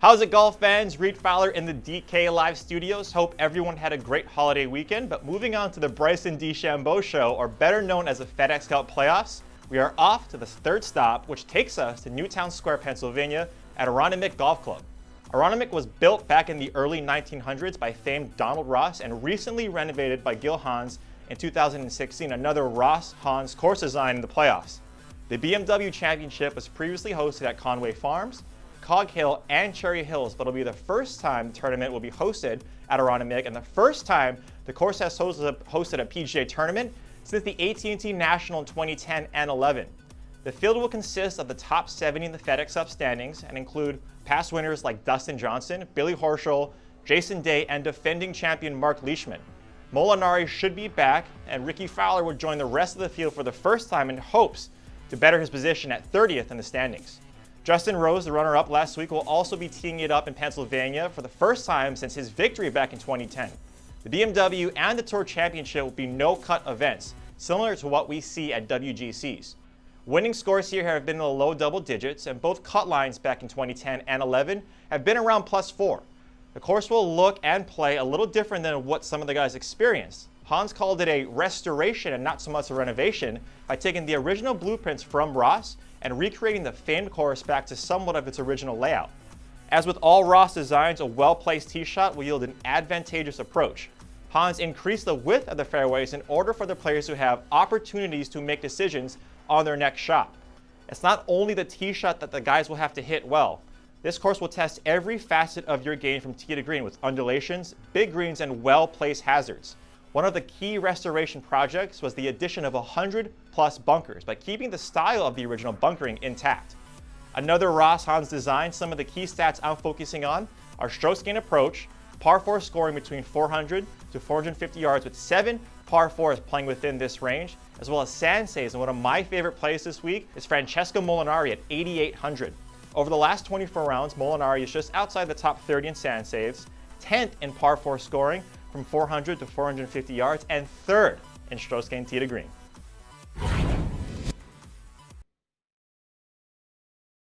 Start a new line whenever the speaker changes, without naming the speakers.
How's it, golf fans? Reid Fowler in the DK Live Studios. Hope everyone had a great holiday weekend. But moving on to the Bryson DeChambeau Show, or better known as the Fedex Cup Playoffs, we are off to the third stop, which takes us to Newtown Square, Pennsylvania at Aronimink Golf Club. Aronimink was built back in the early 1900s by famed Donald Ross and recently renovated by Gil Hans in 2016, another Ross-Hans course design in the playoffs. The BMW Championship was previously hosted at Conway Farms, Cog Hill, and Cherry Hills, but it'll be the first time the tournament will be hosted at Aronimink and the first time the course has hosted a PGA tournament since the AT&T National in 2010 and 11. The field will consist of the top 70 in the Fedex Cup standings and include past winners like Dustin Johnson, Billy Horschel, Jason Day, and defending champion Mark Leishman. Molinari should be back, and Ricky Fowler will join the rest of the field for the first time in hopes to better his position at 30th in the standings. Justin Rose, the runner-up last week, will also be teeing it up in Pennsylvania for the first time since his victory back in 2010. The BMW and the Tour Championship will be no-cut events, similar to what we see at WGCs. Winning scores here have been in the low double digits, and both cut lines back in 2010 and 11 have been around +4. The course will look and play a little different than what some of the guys experienced. Hans called it a restoration and not so much a renovation by taking the original blueprints from Ross and recreating the famed course back to somewhat of its original layout. As with all Ross designs, a well-placed tee shot will yield an advantageous approach. Hans increased the width of the fairways in order for the players to have opportunities to make decisions on their next shot. It's not only the tee shot that the guys will have to hit well. This course will test every facet of your game from tee to green with undulations, big greens, and well-placed hazards. One of the key restoration projects was the addition of 100+ bunkers by keeping the style of the original bunkering intact. Another Ross-Hans design, some of the key stats I'm focusing on are stroke gain approach, par 4 scoring between 400 to 450 yards with 7 par 4s playing within this range, as well as sand saves, and one of my favorite plays this week is Francesco Molinari at 8,800. Over the last 24 rounds, Molinari is just outside the top 30 in sand saves, 10th in par 4 scoring from 400 to 450 yards, and 3rd in strokes gained tee to green.